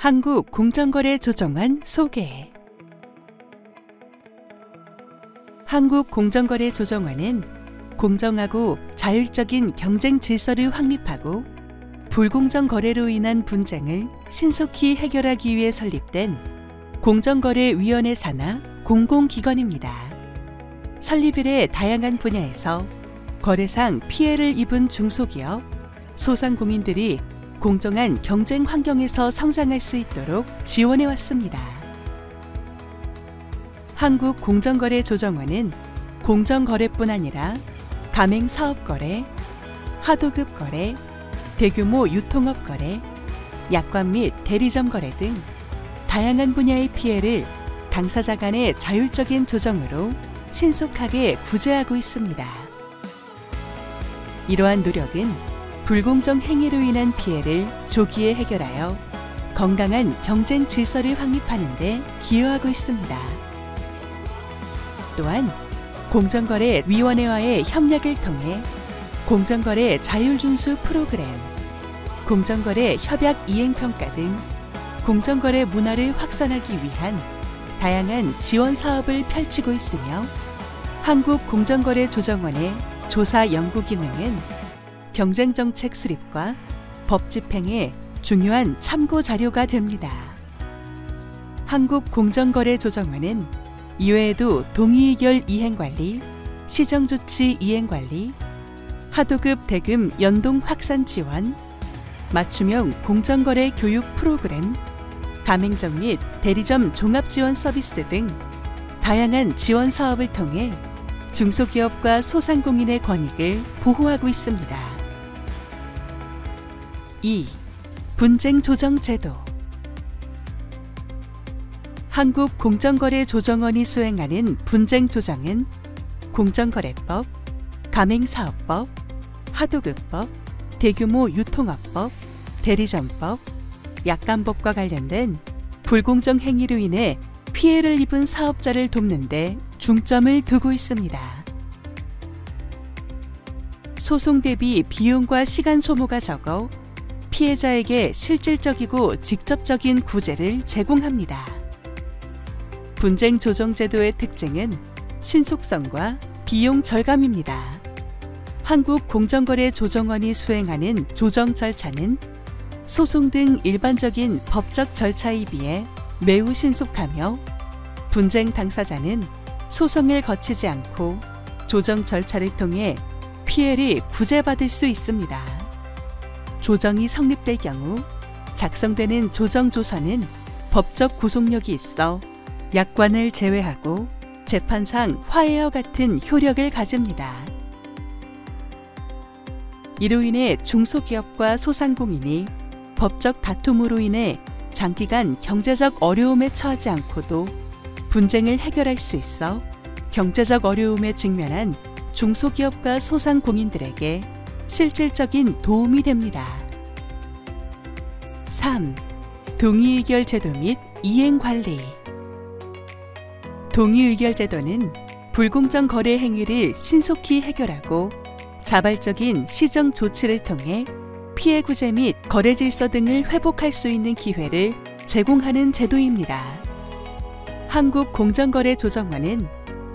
한국공정거래조정원 소개. 한국공정거래조정원은 공정하고 자율적인 경쟁 질서를 확립하고 불공정 거래로 인한 분쟁을 신속히 해결하기 위해 설립된 공정거래위원회 산하 공공기관입니다. 설립 이래 다양한 분야에서 거래상 피해를 입은 중소기업, 소상공인들이 공정한 경쟁 환경에서 성장할 수 있도록 지원해왔습니다. 한국공정거래조정원은 공정거래뿐 아니라 가맹사업거래, 하도급 거래, 대규모 유통업 거래, 약관 및 대리점 거래 등 다양한 분야의 피해를 당사자 간의 자율적인 조정으로 신속하게 구제하고 있습니다. 이러한 노력은 불공정 행위로 인한 피해를 조기에 해결하여 건강한 경쟁 질서를 확립하는 데 기여하고 있습니다. 또한 공정거래위원회와의 협력을 통해 공정거래 자율준수 프로그램, 공정거래 협약 이행평가 등 공정거래 문화를 확산하기 위한 다양한 지원 사업을 펼치고 있으며 한국공정거래조정원의 조사 연구 기능은 경쟁정책 수립과 법 집행에 중요한 참고 자료가 됩니다. 한국공정거래조정원은 이외에도 동의의결 이행관리, 시정조치 이행관리, 하도급 대금 연동 확산 지원, 맞춤형 공정거래 교육 프로그램, 가맹점 및 대리점 종합지원 서비스 등 다양한 지원 사업을 통해 중소기업과 소상공인의 권익을 보호하고 있습니다. 2. 분쟁 조정 제도. 한국공정거래조정원이 수행하는 분쟁 조정은 공정거래법, 가맹사업법, 하도급법, 대규모 유통업법, 대리점법, 약관법과 관련된 불공정 행위로 인해 피해를 입은 사업자를 돕는 데 중점을 두고 있습니다. 소송 대비 비용과 시간 소모가 적어 피해자에게 실질적이고 직접적인 구제를 제공합니다. 분쟁 조정 제도의 특징은 신속성과 비용 절감입니다. 한국공정거래조정원이 수행하는 조정 절차는 소송 등 일반적인 법적 절차에 비해 매우 신속하며 분쟁 당사자는 소송을 거치지 않고 조정 절차를 통해 피해를 구제받을 수 있습니다. 조정이 성립될 경우 작성되는 조정조서는 법적 구속력이 있어 약관을 제외하고 재판상 화해와 같은 효력을 가집니다. 이로 인해 중소기업과 소상공인이 법적 다툼으로 인해 장기간 경제적 어려움에 처하지 않고도 분쟁을 해결할 수 있어 경제적 어려움에 직면한 중소기업과 소상공인들에게 실질적인 도움이 됩니다. 3. 동의의결 제도 및 이행관리. 동의의결 제도는 불공정 거래 행위를 신속히 해결하고 자발적인 시정 조치를 통해 피해 구제 및 거래 질서 등을 회복할 수 있는 기회를 제공하는 제도입니다. 한국공정거래조정원은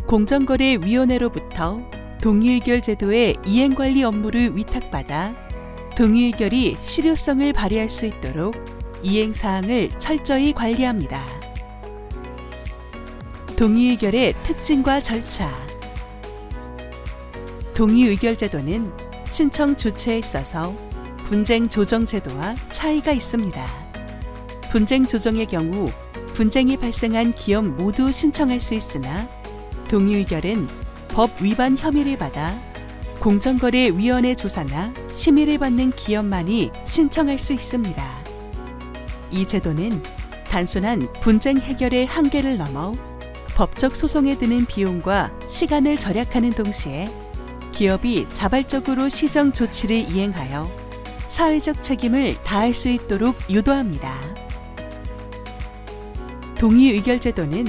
공정거래위원회로부터 동의의결 제도의 이행관리 업무를 위탁받아 동의의결이 실효성을 발휘할 수 있도록 이행사항을 철저히 관리합니다. 동의의결의 특징과 절차. 동의의결 제도는 신청 주체에 있어서 분쟁 조정 제도와 차이가 있습니다. 분쟁 조정의 경우 분쟁이 발생한 기업 모두 신청할 수 있으나 동의의결은 법 위반 혐의를 받아 공정거래위원회 조사나 심의를 받는 기업만이 신청할 수 있습니다. 이 제도는 단순한 분쟁 해결의 한계를 넘어 법적 소송에 드는 비용과 시간을 절약하는 동시에 기업이 자발적으로 시정 조치를 이행하여 사회적 책임을 다할 수 있도록 유도합니다. 동의의결 제도는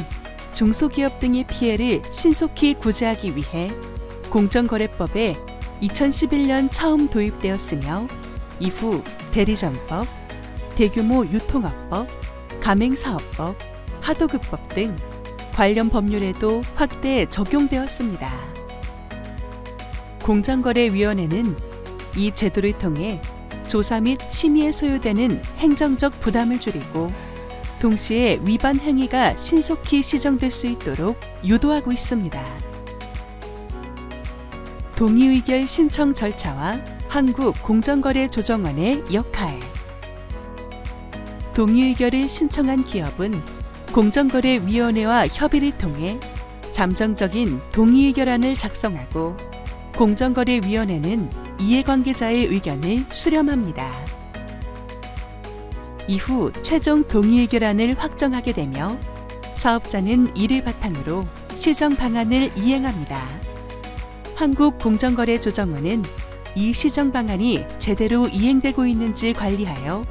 중소기업 등의 피해를 신속히 구제하기 위해 공정거래법에 2011년 처음 도입되었으며 이후 대리점법, 대규모 유통업법, 가맹사업법, 하도급법 등 관련 법률에도 확대 적용되었습니다. 공정거래위원회는 이 제도를 통해 조사 및 심의에 소요되는 행정적 부담을 줄이고 동시에 위반 행위가 신속히 시정될 수 있도록 유도하고 있습니다. 동의의결 신청 절차와 한국공정거래조정원의 역할. 동의의결을 신청한 기업은 공정거래위원회와 협의를 통해 잠정적인 동의의결안을 작성하고 공정거래위원회는 이해관계자의 의견을 수렴합니다. 이후 최종 동의의결안을 확정하게 되며 사업자는 이를 바탕으로 시정 방안을 이행합니다. 한국공정거래조정원은 이 시정 방안이 제대로 이행되고 있는지 관리하여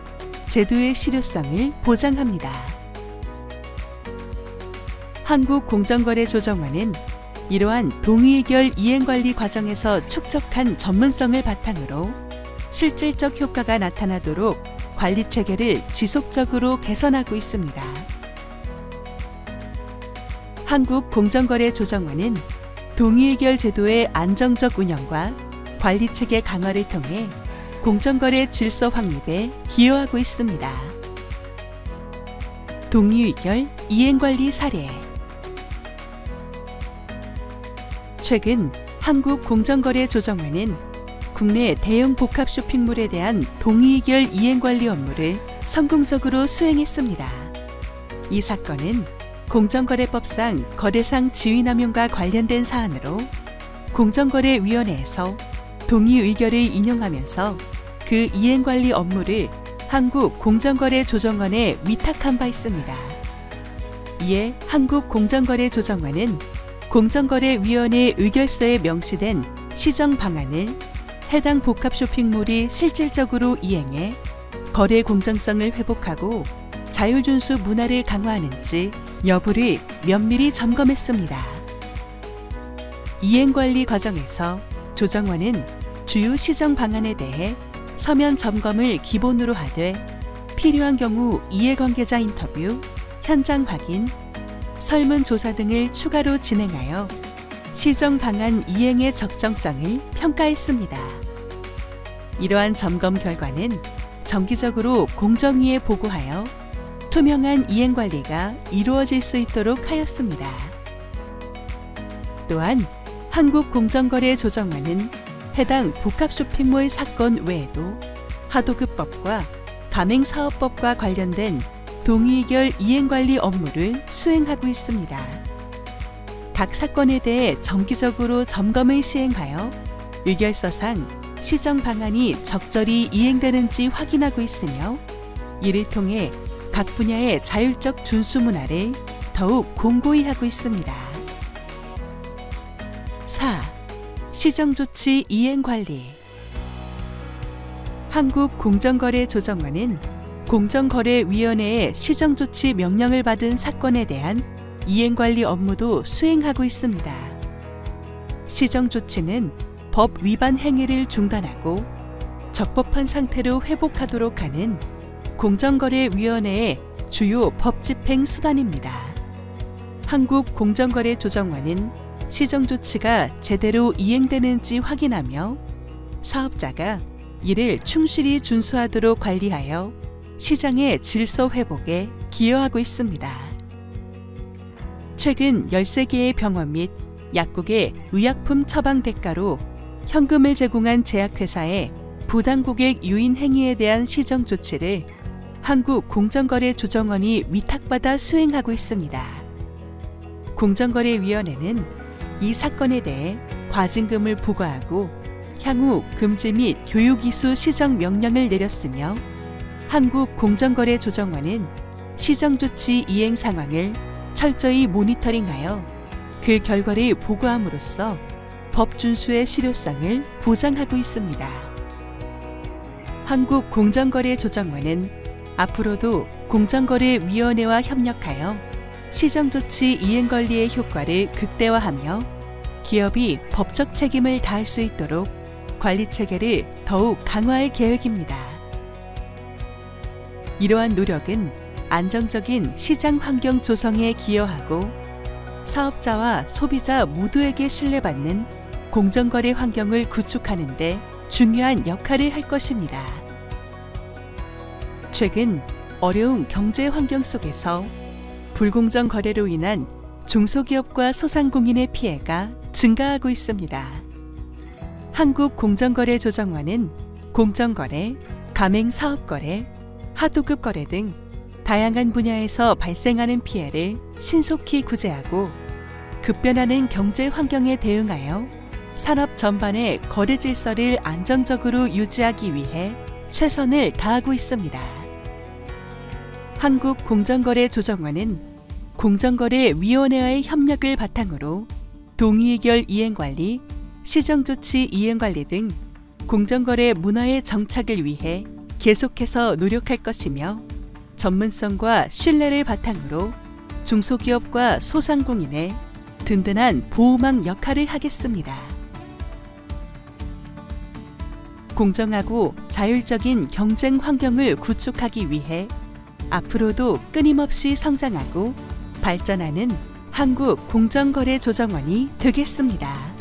제도의 실효성을 보장합니다. 한국공정거래조정원은 이러한 동의의결 이행관리 과정에서 축적한 전문성을 바탕으로 실질적 효과가 나타나도록 관리체계를 지속적으로 개선하고 있습니다. 한국공정거래조정원은 동의의결 제도의 안정적 운영과 관리체계 강화를 통해 공정거래 질서 확립에 기여하고 있습니다. 동의의결 이행관리 사례. 최근 한국공정거래조정원은 국내 대형 복합 쇼핑몰에 대한 동의의결 이행관리 업무를 성공적으로 수행했습니다. 이 사건은 공정거래법상 거래상 지위남용과 관련된 사안으로 공정거래위원회에서 동의의결을 인용하면서 그 이행관리 업무를 한국공정거래조정원에 위탁한 바 있습니다. 이에 한국공정거래조정원은 공정거래위원회 의결서에 명시된 시정 방안을 해당 복합 쇼핑몰이 실질적으로 이행해 거래 공정성을 회복하고 자율준수 문화를 강화하는지 여부를 면밀히 점검했습니다. 이행관리 과정에서 조정원은 주요 시정 방안에 대해 서면 점검을 기본으로 하되 필요한 경우 이해관계자 인터뷰, 현장 확인, 설문조사 등을 추가로 진행하여 시정 방안 이행의 적정성을 평가했습니다. 이러한 점검 결과는 정기적으로 공정위에 보고하여 투명한 이행관리가 이루어질 수 있도록 하였습니다. 또한 한국공정거래조정원은 해당 복합쇼핑몰 사건 외에도 하도급법과 가맹사업법과 관련된 동의의결 이행관리 업무를 수행하고 있습니다. 각 사건에 대해 정기적으로 점검을 시행하여 의결서상 시정 방안이 적절히 이행되는지 확인하고 있으며 이를 통해 각 분야의 자율적 준수 문화를 더욱 공고히 하고 있습니다. 4. 시정조치 이행관리. 한국공정거래조정원은 공정거래위원회의 시정조치 명령을 받은 사건에 대한 이행관리 업무도 수행하고 있습니다. 시정조치는 법 위반 행위를 중단하고 적법한 상태로 회복하도록 하는 공정거래위원회의 주요 법집행 수단입니다. 한국공정거래조정원은 시정조치가 제대로 이행되는지 확인하며 사업자가 이를 충실히 준수하도록 관리하여 시장의 질서 회복에 기여하고 있습니다. 최근 13개의 병원 및 약국의 의약품 처방 대가로 현금을 제공한 제약회사의 부당 고객 유인 행위에 대한 시정 조치를 한국공정거래조정원이 위탁받아 수행하고 있습니다. 공정거래위원회는 이 사건에 대해 과징금을 부과하고 향후 금지 및 교육이수 시정 명령을 내렸으며 한국공정거래조정원은 시정조치 이행 상황을 철저히 모니터링하여 그 결과를 보고함으로써 법 준수의 실효성을 보장하고 있습니다. 한국공정거래조정원은 앞으로도 공정거래위원회와 협력하여 시정조치 이행관리의 효과를 극대화하며 기업이 법적 책임을 다할 수 있도록 관리체계를 더욱 강화할 계획입니다. 이러한 노력은 안정적인 시장 환경 조성에 기여하고 사업자와 소비자 모두에게 신뢰받는 공정거래 환경을 구축하는 데 중요한 역할을 할 것입니다. 최근 어려운 경제 환경 속에서 불공정 거래로 인한 중소기업과 소상공인의 피해가 증가하고 있습니다. 한국공정거래조정원은 공정거래, 가맹사업거래, 하도급 거래 등 다양한 분야에서 발생하는 피해를 신속히 구제하고 급변하는 경제 환경에 대응하여 산업 전반의 거래 질서를 안정적으로 유지하기 위해 최선을 다하고 있습니다. 한국공정거래조정원은 공정거래위원회와의 협력을 바탕으로 동의의결 이행관리, 시정조치 이행관리 등 공정거래 문화의 정착을 위해 계속해서 노력할 것이며 전문성과 신뢰를 바탕으로 중소기업과 소상공인의 든든한 보호망 역할을 하겠습니다. 공정하고 자율적인 경쟁 환경을 구축하기 위해 앞으로도 끊임없이 성장하고 발전하는 한국공정거래조정원이 되겠습니다.